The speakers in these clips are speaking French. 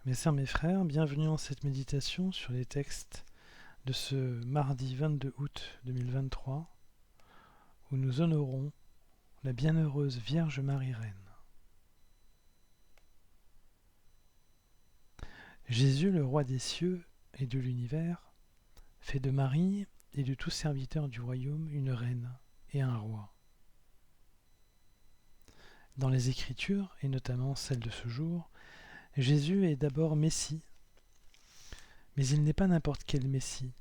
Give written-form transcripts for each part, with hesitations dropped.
Mes sœurs, mes frères, bienvenue en cette méditation sur les textes de ce mardi 22 août 2023 où nous honorons la bienheureuse Vierge Marie Reine. Jésus, le roi des cieux et de l'univers, fait de Marie et de tous serviteurs du royaume une reine et un roi. Dans les Écritures, et notamment celle de ce jour, Jésus est d'abord Messie, mais il n'est pas n'importe quel Messie.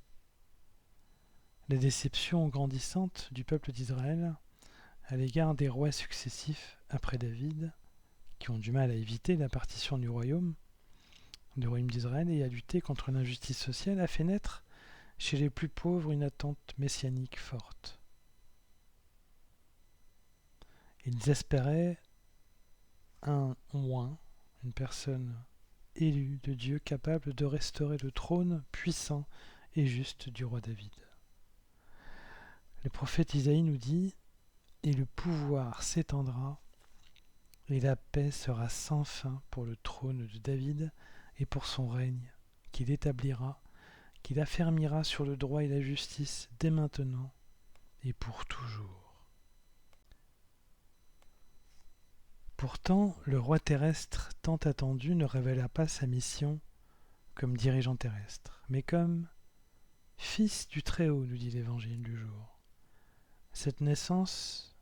La déception grandissante du peuple d'Israël à l'égard des rois successifs après David, qui ont du mal à éviter la partition du royaume d'Israël et à lutter contre l'injustice sociale, a fait naître chez les plus pauvres une attente messianique forte. Ils espéraient un moins, une personne élue de Dieu capable de restaurer le trône puissant et juste du roi David. Le prophète Isaïe nous dit « Et le pouvoir s'étendra, et la paix sera sans fin pour le trône de David et pour son règne, qu'il établira, qu'il affermira sur le droit et la justice dès maintenant et pour toujours. » Pourtant, le roi terrestre tant attendu ne révéla pas sa mission comme dirigeant terrestre, mais comme fils du Très-Haut, nous dit l'évangile du jour. Cette naissance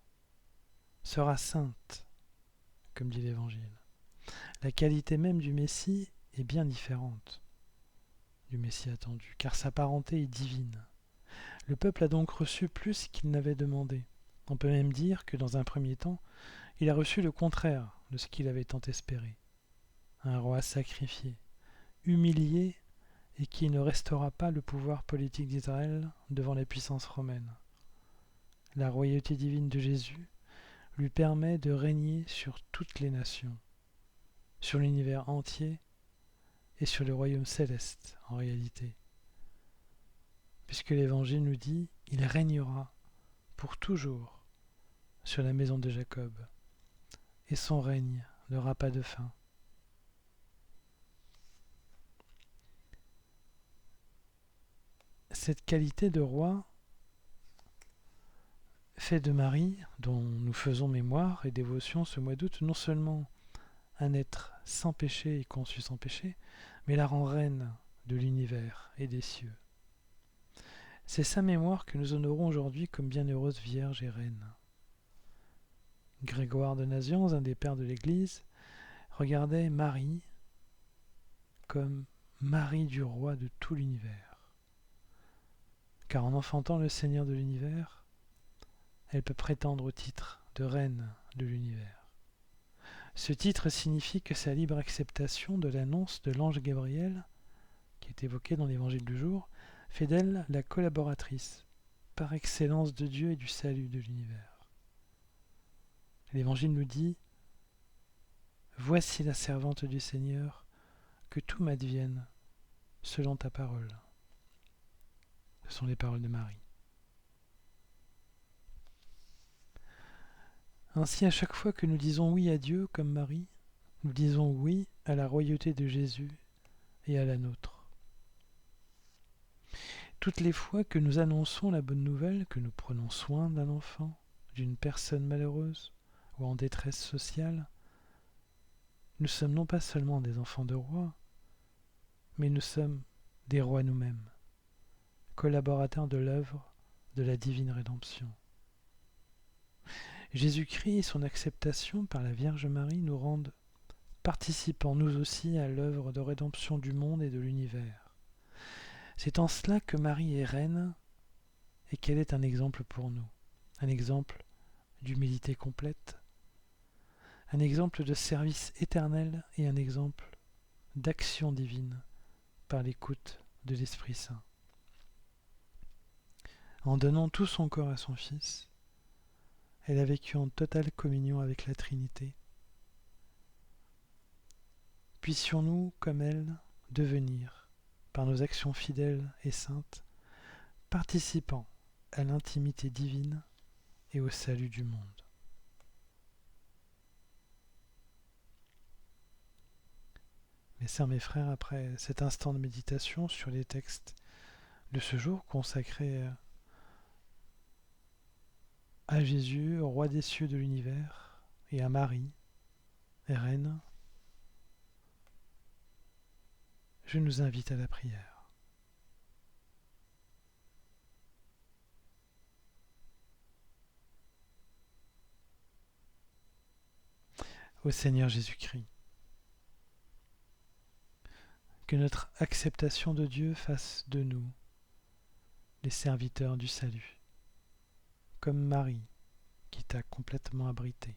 sera sainte, comme dit l'évangile. La qualité même du Messie est bien différente du Messie attendu, car sa parenté est divine. Le peuple a donc reçu plus qu'il n'avait demandé. On peut même dire que dans un premier temps, il a reçu le contraire de ce qu'il avait tant espéré. Un roi sacrifié, humilié et qui ne restaura pas le pouvoir politique d'Israël devant la puissance romaine. La royauté divine de Jésus lui permet de régner sur toutes les nations, sur l'univers entier et sur le royaume céleste en réalité. Puisque l'Évangile nous dit « Il régnera pour toujours sur la maison de Jacob, et son règne n'aura pas de fin. » Cette qualité de roi fait de Marie, dont nous faisons mémoire et dévotion ce mois d'août, non seulement un être sans péché et conçu sans péché, mais la rend reine de l'univers et des cieux. C'est sa mémoire que nous honorons aujourd'hui comme bienheureuse Vierge et Reine. Grégoire de Nazianze, un des pères de l'Église, regardait Marie comme Marie du roi de tout l'univers. Car en enfantant le Seigneur de l'univers, elle peut prétendre au titre de reine de l'univers. Ce titre signifie que sa libre acceptation de l'annonce de l'ange Gabriel, qui est évoqué dans l'évangile du jour, fait d'elle la collaboratrice par excellence de Dieu et du salut de l'univers. L'évangile nous dit « Voici la servante du Seigneur, que tout m'advienne selon ta parole. » Ce sont les paroles de Marie. Ainsi, à chaque fois que nous disons oui à Dieu comme Marie, nous disons oui à la royauté de Jésus et à la nôtre. Toutes les fois que nous annonçons la bonne nouvelle, que nous prenons soin d'un enfant, d'une personne malheureuse ou en détresse sociale, nous sommes non pas seulement des enfants de rois, mais nous sommes des rois nous-mêmes, collaborateurs de l'œuvre de la divine rédemption. Jésus-Christ et son acceptation par la Vierge Marie nous rendent participants nous aussi à l'œuvre de rédemption du monde et de l'univers. C'est en cela que Marie est reine et qu'elle est un exemple pour nous, un exemple d'humilité complète, un exemple de service éternel et un exemple d'action divine par l'écoute de l'Esprit Saint. En donnant tout son corps à son Fils, elle a vécu en totale communion avec la Trinité. Puissions-nous, comme elle, devenir, par nos actions fidèles et saintes, participants à l'intimité divine et au salut du monde. Mes sœurs, mes frères, après cet instant de méditation sur les textes de ce jour consacré à Jésus, au roi des cieux de l'univers, et à Marie, reine, je nous invite à la prière. Ô Seigneur Jésus-Christ, que notre acceptation de Dieu fasse de nous les serviteurs du salut, comme Marie qui t'a complètement abrité.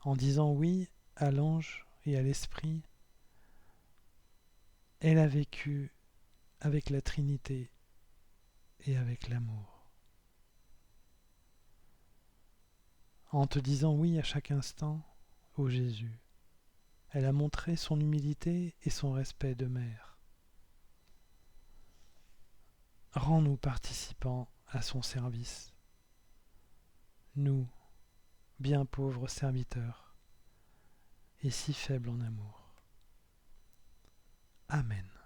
En disant oui à l'ange et à l'esprit, elle a vécu avec la Trinité et avec l'amour. En te disant oui à chaque instant, ô Jésus, elle a montré son humilité et son respect de mère. Rends-nous participants à son service, nous, bien pauvres serviteurs, et si faibles en amour. Amen.